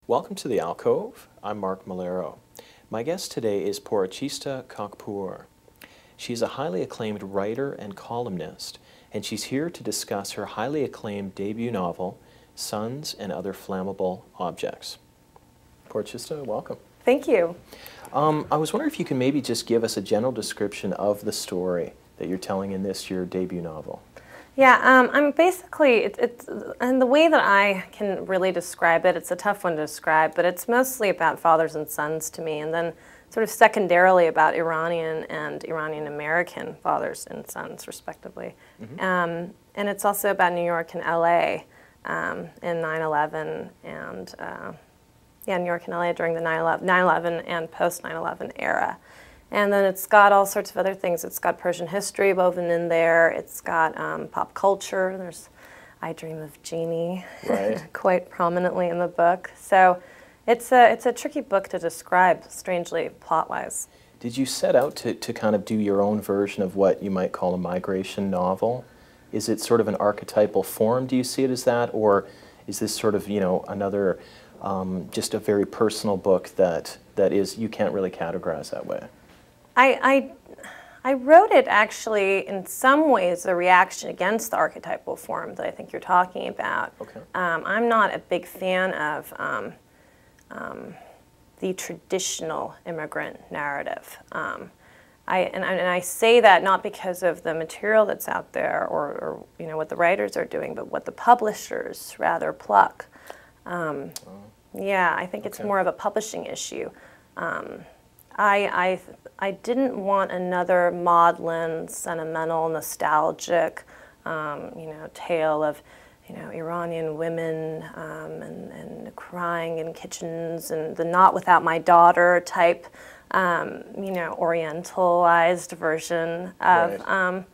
Welcome to the Alcove. I'm Mark Malero. My guest today is Porochista Khakpour. She's a highly acclaimed writer and columnist, and she's here to discuss her highly acclaimed debut novel, Suns and Other Flammable Objects. Porochista, welcome. Thank you. I was wondering if you can maybe just give us a general description of the story that you're telling in this, your debut novel. Yeah, I'm basically, and the way that I can really describe it, it's a tough one to describe, but it's mostly about fathers and sons to me, and then sort of secondarily about Iranian and Iranian American fathers and sons, respectively. Mm-hmm. And it's also about New York and LA in 9/11, and yeah, New York and LA during the 9/11 and post 9/11 era. And then it's got all sorts of other things. It's got Persian history woven in there. It's got pop culture. There's I Dream of Jeannie, right, quite prominently in the book. So it's a tricky book to describe, strangely, plot-wise. Did you set out to kind of do your own version of what you might call a migration novel? Is it sort of an archetypal form? Do you see it as that? Or is this sort of, you know, another, just a very personal book that is, you can't really categorize that way? I wrote it actually in some ways a reaction against the archetypal form that I think you're talking about. Okay. I'm not a big fan of the traditional immigrant narrative. I say that not because of the material that's out there or you know what the writers are doing, but what the publishers rather pluck. Yeah, I think it's more of a publishing issue. I didn't want another maudlin, sentimental, nostalgic, you know, tale of, you know, Iranian women and crying in kitchens and the not without my daughter type, you know, orientalized version of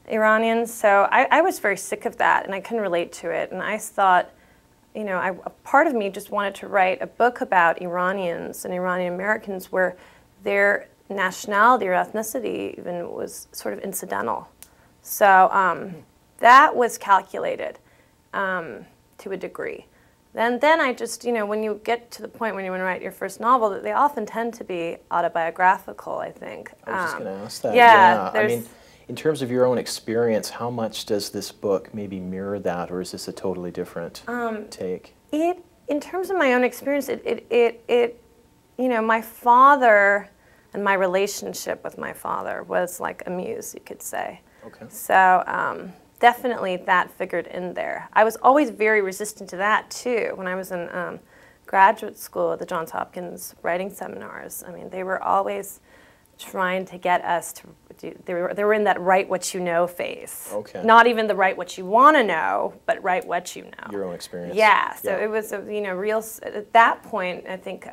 Iranians. So I was very sick of that, and I couldn't relate to it. And I thought, you know, a part of me just wanted to write a book about Iranians and Iranian Americans where their nationality or ethnicity even was sort of incidental. So that was calculated to a degree. Then I just, you know, when you get to the point when you want to write your first novel, they often tend to be autobiographical, I think. I was just going to ask that. Yeah. I mean, in terms of your own experience, how much does this book maybe mirror that, or is this a totally different take? In terms of my own experience, you know, my father and my relationship with my father was like a muse, you could say. Okay. So definitely that figured in there. I was always very resistant to that too. When I was in graduate school at the Johns Hopkins writing seminars, I mean, they were always trying to get us to do, they were in that write what you know phase. Okay. Not even the write what you want to know, but write what you know. Your own experience. Yeah, so it was, you know, at that point, I think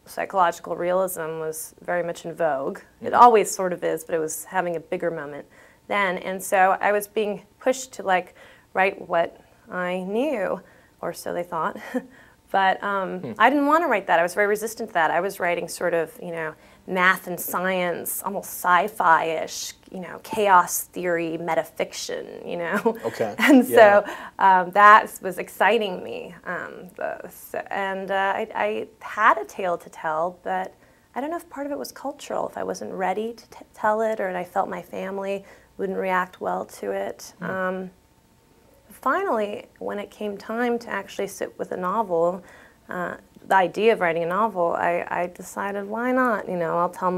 psychological realism was very much in vogue. It always sort of is, but it was having a bigger moment then. And so I was being pushed to, like, write what I knew, or so they thought. But I didn't want to write that. I was very resistant to that. I was writing sort of, you know, math and science, almost sci-fi-ish, you know, chaos theory, metafiction, you know. Okay. And so that was exciting me. I had a tale to tell, but I don't know if part of it was cultural, if I wasn't ready to tell it, or I felt my family wouldn't react well to it. Finally, when it came time to actually sit with a novel, the idea of writing a novel, I decided, why not? You know, I'll tell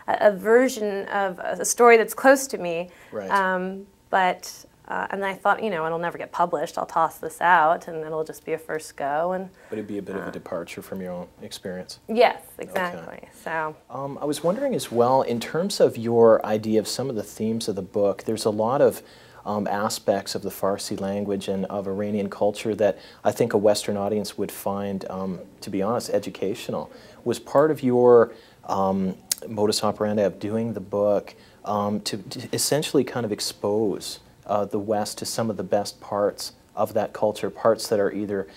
a version of a story that's close to me. Right. And I thought, you know, it'll never get published. I'll toss this out, and it'll just be a first go. But it'd be a bit of a departure from your own experience. Yes, exactly. Okay. So I was wondering as well, in terms of your idea of some of the themes of the book, there's a lot of aspects of the Farsi language and of Iranian culture that I think a Western audience would find, to be honest, educational. Was part of your modus operandi of doing the book to essentially kind of expose the West to some of the best parts of that culture, parts that are either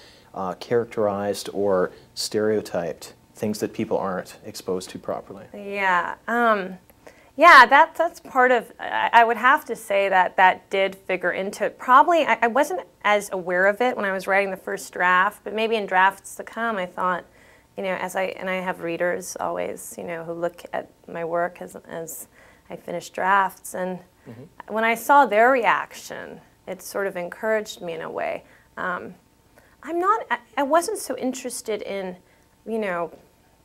characterized or stereotyped, things that people aren't exposed to properly? Yeah. Yeah, that's part of, I would have to say that that did figure into it. Probably, I wasn't as aware of it when I was writing the first draft, but maybe in drafts to come, I thought, you know, and I have readers always, you know, who look at my work as I finish drafts, and when I saw their reaction, it sort of encouraged me in a way. I wasn't so interested in, you know,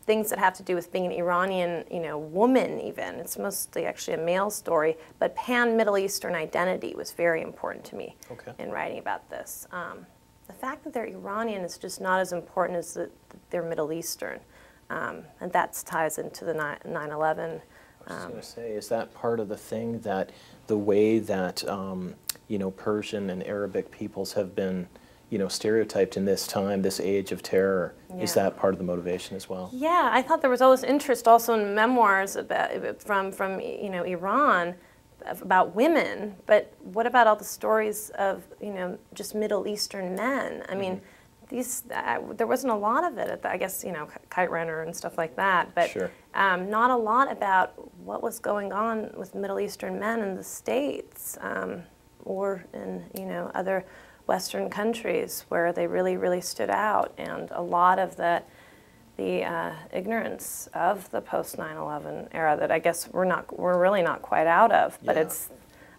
things that have to do with being an Iranian, you know, woman even. It's mostly actually a male story, but pan-Middle Eastern identity was very important to me in writing about this. The fact that they're Iranian is just not as important as that they're Middle Eastern, and that ties into the 9/11. I was going to say, is that part of the thing, that the way that, you know, Persian and Arabic peoples have been, you know, stereotyped in this time, this age of terror, is that part of the motivation as well? Yeah, I thought there was always interest also in memoirs about, from you know, Iran about women, but what about all the stories of, you know, just Middle Eastern men? I mean, there wasn't a lot of it, I guess, you know, Kite Runner and stuff like that, but not a lot about what was going on with Middle Eastern men in the States or in, you know, other Western countries where they really, really stood out, and a lot of the ignorance of the post 9/11 era that I guess we're really not quite out of. But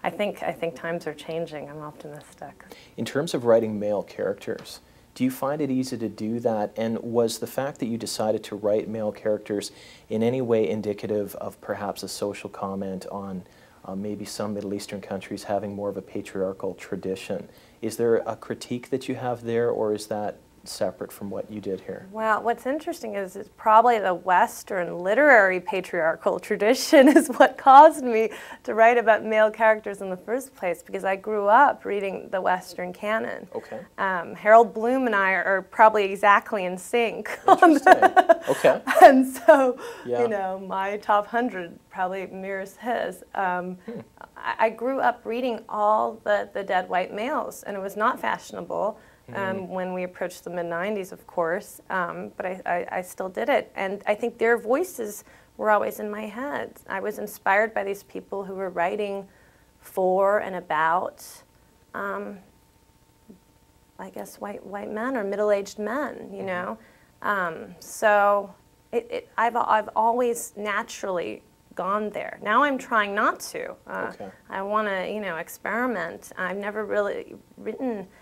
I think times are changing. I'm optimistic. In terms of writing male characters, do you find it easy to do that? And was the fact that you decided to write male characters in any way indicative of perhaps a social comment on maybe some Middle Eastern countries having more of a patriarchal tradition? Is there a critique that you have there, or is that separate from what you did here? Well, what's interesting is it's probably the Western literary patriarchal tradition is what caused me to write about male characters in the first place, because I grew up reading the Western canon. Okay. Harold Bloom and I are probably exactly in sync. Interesting. Okay. And so, you know, my top 100 probably mirrors his. I grew up reading all the dead white males, and it was not fashionable. When we approached the mid-90s, of course, but I still did it. And I think their voices were always in my head. I was inspired by these people who were writing for and about, I guess, white men or middle-aged men, you know. So I've always naturally gone there. Now I'm trying not to. I want to, you know, experiment. I've never really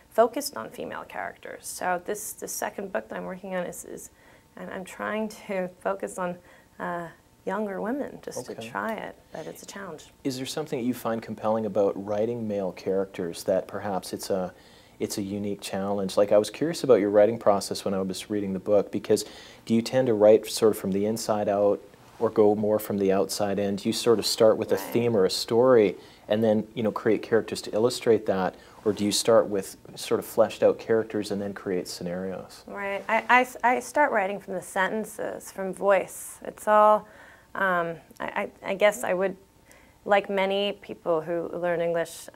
focused on female characters. So this second book that I'm working on is I'm trying to focus on younger women just to try it, but it's a challenge. Is there something that you find compelling about writing male characters that perhaps it's a unique challenge? Like, I was curious about your writing process when I was reading the book, because do you tend to write sort of from the inside out or go more from the outside in? Do you sort of start with a theme or a story and then, you know, create characters to illustrate that? Or do you start with sort of fleshed out characters and then create scenarios? Right. I start writing from the sentences, from voice. It's all, I guess I would, like many people who learn English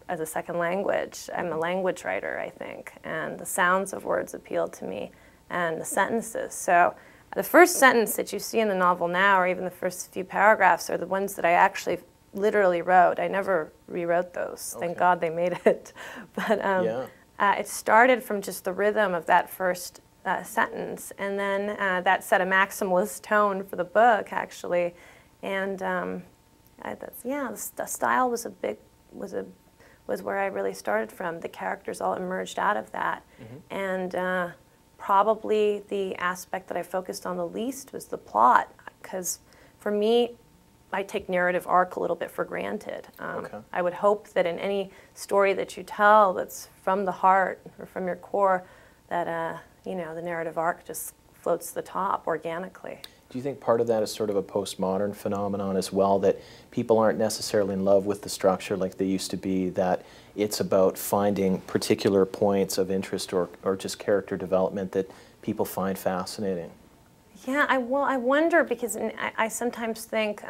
as a second language, I'm a language writer, I think, and the sounds of words appeal to me, and the sentences. So the first sentence that you see in the novel now, or even the first few paragraphs, are the ones that I actually literally wrote. I never rewrote those. Thank God they made it. But it started from just the rhythm of that first sentence, and then that set a maximalist tone for the book, actually. And the style was was where I really started from. The characters all emerged out of that, and probably the aspect that I focused on the least was the plot, because for me, I take narrative arc a little bit for granted. I would hope that in any story that you tell that's from the heart or from your core, that you know, the narrative arc just floats to the top organically. Do you think part of that is sort of a postmodern phenomenon as well, that people aren't necessarily in love with the structure like they used to be, that it's about finding particular points of interest or just character development that people find fascinating? Yeah, I wonder, because I sometimes think,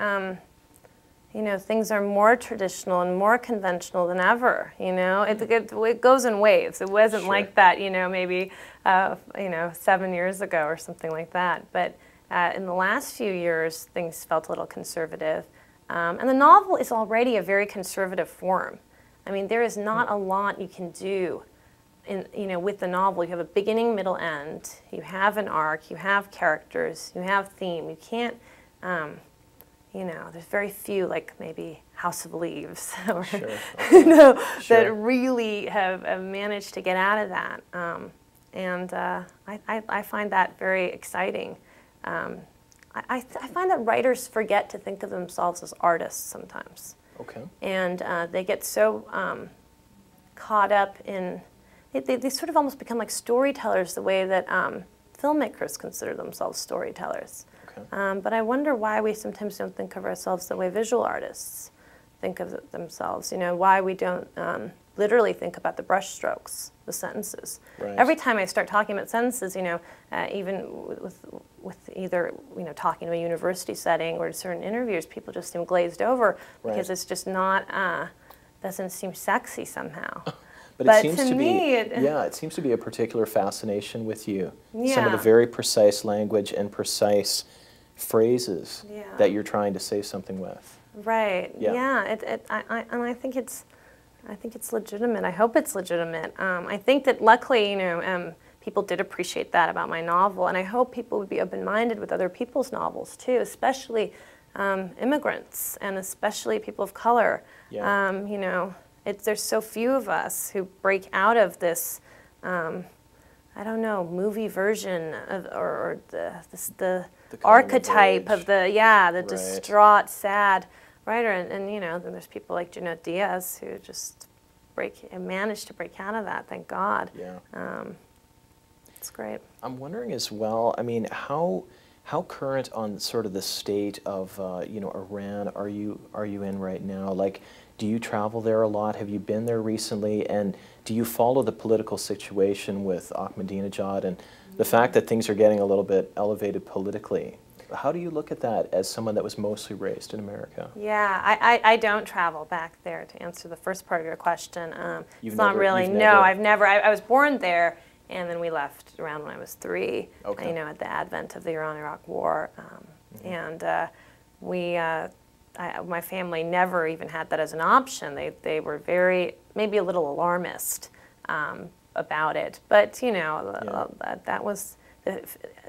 you know, things are more traditional and more conventional than ever, you know. It goes in waves. It wasn't like that, you know, maybe, you know, 7 years ago or something like that. But in the last few years, things felt a little conservative. And the novel is already a very conservative form. I mean, there is not a lot you can do with the novel. You have a beginning, middle, end. You have an arc. You have characters. You have theme. You can't, there's very few, like maybe House of Leaves, or, sure. Okay. Sure. That really have managed to get out of that. I find that very exciting. I find that writers forget to think of themselves as artists sometimes. Okay. And they get so caught up in, they sort of almost become like storytellers the way that filmmakers consider themselves storytellers. Okay. But I wonder why we sometimes don't think of ourselves the way visual artists think of themselves. Why we don't literally think about the brush strokes, the sentences. Right. Every time I start talking about sentences, even with either talking to a university setting or certain interviews, people just seem glazed over because it's just not doesn't seem sexy somehow. But But it seems to to me, be, it seems to be a particular fascination with you. Yeah. Some of the very precise language and precise phrases Yeah. that you're trying to say something with. Right. Yeah. I think it's legitimate. I hope it's legitimate. I think that luckily, people did appreciate that about my novel, and I hope people would be open-minded with other people's novels too, especially immigrants and especially people of color. Yeah. There's so few of us who break out of this, I don't know, movie version of, or the archetype of the Right. distraught, sad writer, and then there's people like Junot Diaz who just managed to break out of that. Thank God. Yeah. It's great. I'm wondering as well, I mean, how current on sort of the state of Iran are you in right now? Like, do you travel there a lot? Have you been there recently? And do you follow the political situation with Ahmadinejad and the fact that things are getting a little bit elevated politically? How do you look at that as someone that was mostly raised in America? Yeah, I don't travel back there, to answer the first part of your question. It's not really, never. I've never, I was born there, and then we left around when I was 3, Okay. at the advent of the Iran-Iraq War. And my family never even had that as an option. They were maybe a little alarmist about it. But, that was,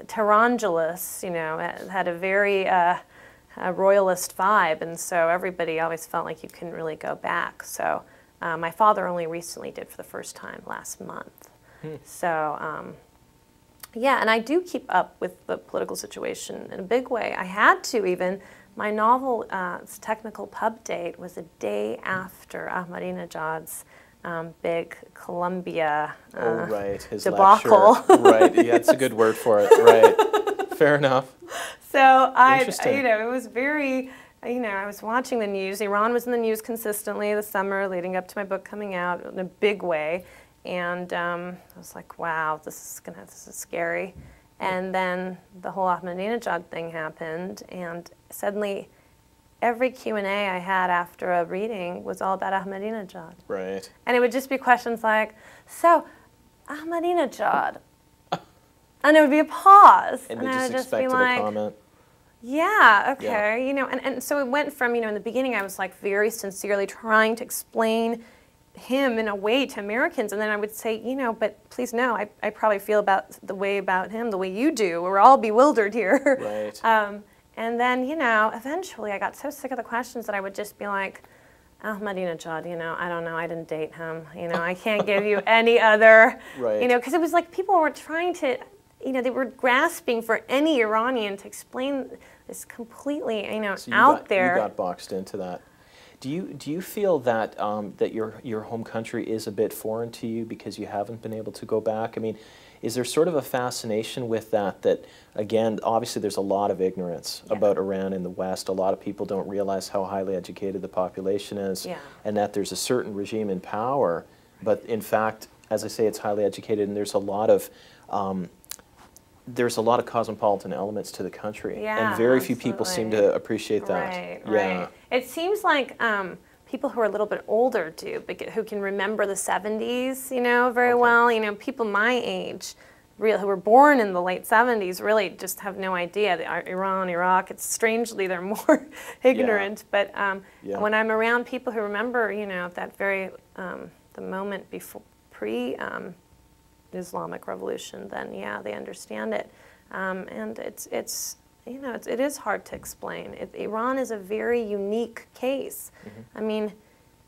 Tehrangelis, had a very royalist vibe, and so everybody always felt like you couldn't really go back. So my father only recently did for the first time last month. So, and I do keep up with the political situation in a big way. I had to even. My novel's technical pub date was a day after Ahmadinejad's big Columbia his debacle. Lecture. Right, yeah, that's a good word for it. Right, fair enough. So it was very, I was watching the news. Iran was in the news consistently this summer, leading up to my book coming out in a big way, and I was like, wow, this is scary. And then the whole Ahmadinejad thing happened, and suddenly every Q&A I had after a reading was all about Ahmadinejad. Right. And it would just be questions like, so, Ahmadinejad. And it would be a pause. And they I would just just be expected like, a comment. yeah, okay. And so it went from, in the beginning I was like very sincerely trying to explain him in a way to Americans, and then I would say, but please know, I probably feel about him the way you do. We're all bewildered here. Right. And then, eventually I got so sick of the questions that I would just be like, Ahmadinejad, I don't know, I didn't date him. I can't give you any other, right. Because it was like people were trying to, they were grasping for any Iranian to explain this completely, So out there. You got boxed into that. Do you feel that that your home country is a bit foreign to you because you haven't been able to go back? I mean, is there sort of a fascination with that? That again, obviously, there's a lot of ignorance about Iran in the West. A lot of people don't realize how highly educated the population is, and that there's a certain regime in power. But in fact, as I say, it's highly educated, and there's a lot of cosmopolitan elements to the country, and very few people seem to appreciate that. Right. It seems like people who are a little bit older do, who can remember the 70s, very well. People my age who were born in the late 70s really just have no idea. Iran, Iraq, it's strangely they're more ignorant. But when I'm around people who remember, you know, that very, the moment before, pre-Islamic Revolution, then yeah, they understand it. And it's you know, it is hard to explain. Iran is a very unique case. I mean,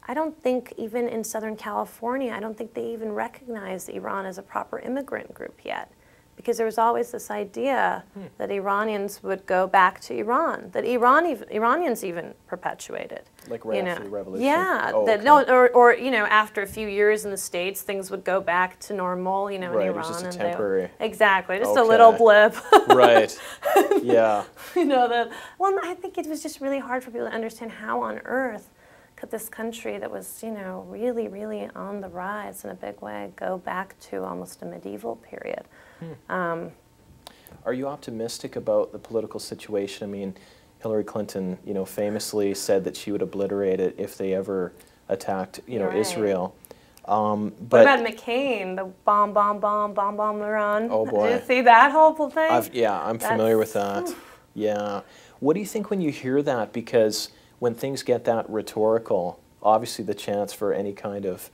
I don't think even in Southern California, I don't think they even recognize Iran as a proper immigrant group yet. Because there was always this idea that Iranians would go back to Iran, that Iranians even perpetuated. Like right after the revolution? Yeah. Oh, that, okay. or, you know, after a few years in the States, things would go back to normal, you know, in Iran. It was just a temporary. Exactly, just a little blip. Right, yeah. You know, well, I think it was just really hard for people to understand how on earth could this country that was, you know, really, really on the rise in a big way go back to almost a medieval period. Are you optimistic about the political situation? I mean, Hillary Clinton, you know, famously said that she would obliterate it if they ever attacked, you know, Israel. What about McCain, the bomb Iran? Oh boy! Did you see that whole thing? Yeah, I'm familiar with that. Yeah. What do you think when you hear that? Because when things get that rhetorical, obviously the chance for any kind of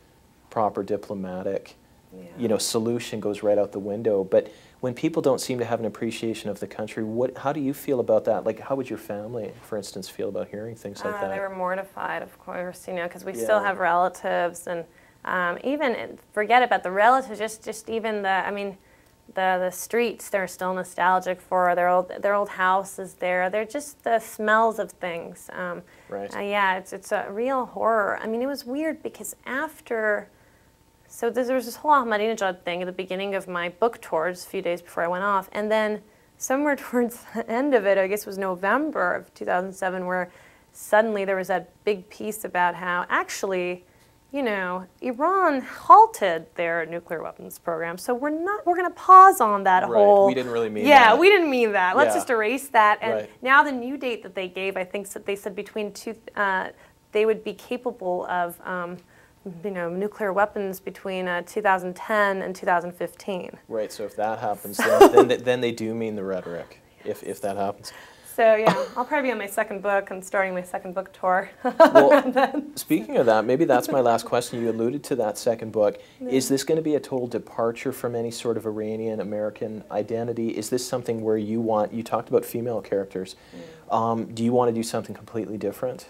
proper diplomatic, you know, solution goes right out the window. But when people don't seem to have an appreciation of the country, how do you feel about that? Like, how would your family, for instance, feel about hearing things like that? They were mortified, of course, you know, because we still have relatives, and even forget about the relatives, just even I mean, the streets they're still nostalgic for, their old house is there. They're just the smells of things. Yeah, it's a real horror. I mean, it was weird because after. So there was this whole Ahmadinejad thing at the beginning of my book tours, a few days before I went off, and then somewhere towards the end of it, I guess it was November of 2007, where suddenly there was that big piece about how actually, you know, Iran halted their nuclear weapons program, so we're going to pause on that whole. We didn't really mean that. Yeah, we didn't mean that. Let's just erase that. And now the new date that they gave, I think they said they would be capable of. You know, nuclear weapons between 2010 and 2015. Right. So if that happens, then they do mean the rhetoric. If that happens. So yeah, I'll probably be on my second book and starting my second book tour. Well, speaking of that, maybe that's my last question. You alluded to that second book. Is this going to be a total departure from any sort of Iranian American identity? Is this something where you talked about female characters. Do you want to do something completely different?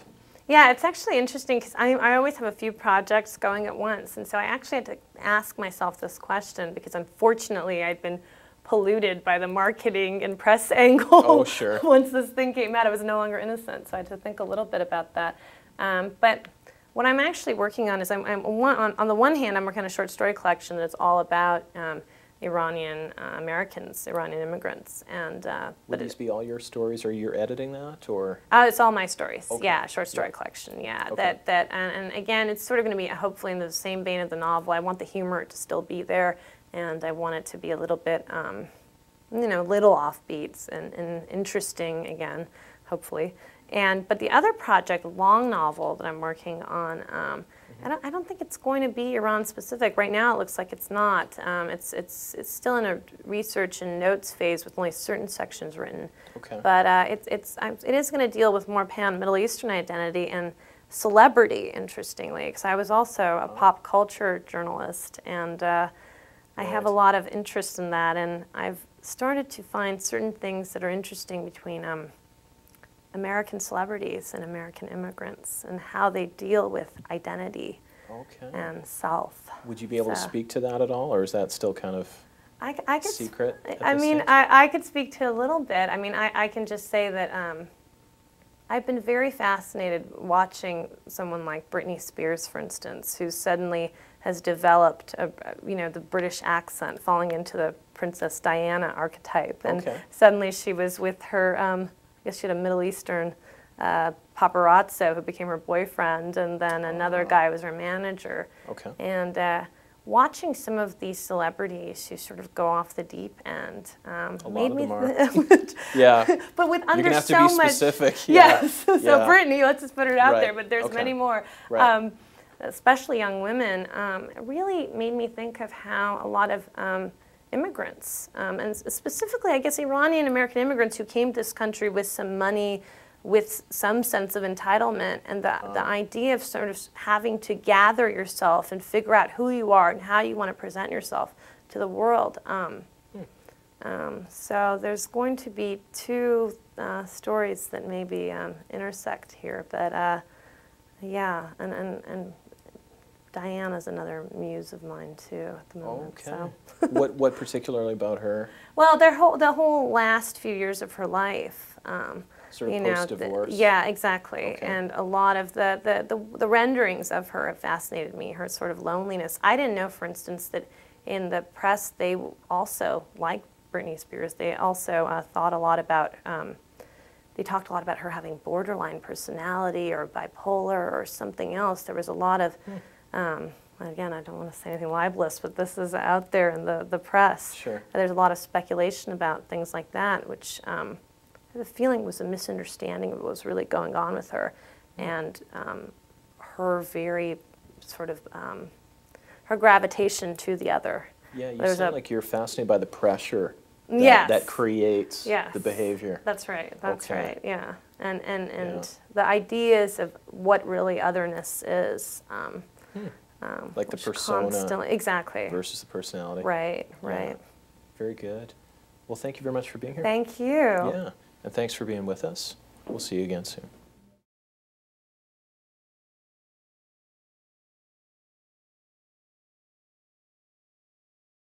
Yeah, it's actually interesting because I always have a few projects going at once, and so I actually had to ask myself this question because unfortunately I'd been polluted by the marketing and press angle. Oh, sure. Once this thing came out, I was no longer innocent, so I had to think a little bit about that. But what I'm actually working on is on the one hand, I'm working on a short story collection that's all about Iranian Americans, Iranian immigrants, and would these be all your stories, or you're editing that, or? It's all my stories. Okay. Yeah, short story collection. Yeah, okay. And again, it's sort of going to be hopefully in the same vein of the novel. I want the humor to still be there, and I want it to be a little bit, you know, little offbeats and interesting again, hopefully. But the other project, long novel that I'm working on. I don't think it's going to be Iran specific. Right now it looks like it's not. It's still in a research and notes phase with only certain sections written. Okay. But it is going to deal with more pan-Middle Eastern identity and celebrity, interestingly, because I was also a pop culture journalist, and I have a lot of interest in that, and I've started to find certain things that are interesting between American celebrities and American immigrants and how they deal with identity and self. Would you be able to speak to that at all, or is that still kind of secret? I mean, I could speak to a little bit. I mean, I can just say that I've been very fascinated watching someone like Britney Spears, for instance, who suddenly has developed, you know, the British accent, falling into the Princess Diana archetype, and suddenly she was with her. I guess she had a Middle Eastern paparazzo who became her boyfriend, and then another guy was her manager. Okay. And watching some of these celebrities who sort of go off the deep end made me. Yeah. But with under You're gonna have so to be much. Specific. Yes. So Brittany, let's just put it out there. But there's many more. Right. Especially young women. It really made me think of how a lot of immigrants, and specifically, I guess, Iranian American immigrants who came to this country with some money, with some sense of entitlement, and the idea of sort of having to gather yourself and figure out who you are and how you want to present yourself to the world. So there's going to be two stories that maybe intersect here, but yeah, and Diana's another muse of mine too at the moment. Okay. So. What particularly about her? Well, the whole last few years of her life. Sort of post-divorce? Yeah, exactly. Okay. And a lot of the renderings of her have fascinated me, her sort of loneliness. I didn't know, for instance, that in the press they also, like Britney Spears, they also thought a lot about, they talked a lot about her having borderline personality or bipolar or something else. There was a lot of, again, I don't want to say anything libelous, but this is out there in the press. Sure. There's a lot of speculation about things like that, which the feeling was a misunderstanding of what was really going on with her, and her very sort of her gravitation to the other. Yeah, you sound like you're fascinated by the pressure that, yes. that creates yes. the behavior. That's right. That's okay. right. Yeah, and Yeah. the ideas of what really otherness is. Like the persona exactly. versus the personality. Right. Right. Yeah. Very good. Well, thank you very much for being here. Thank you. Yeah, and thanks for being with us. We'll see you again soon.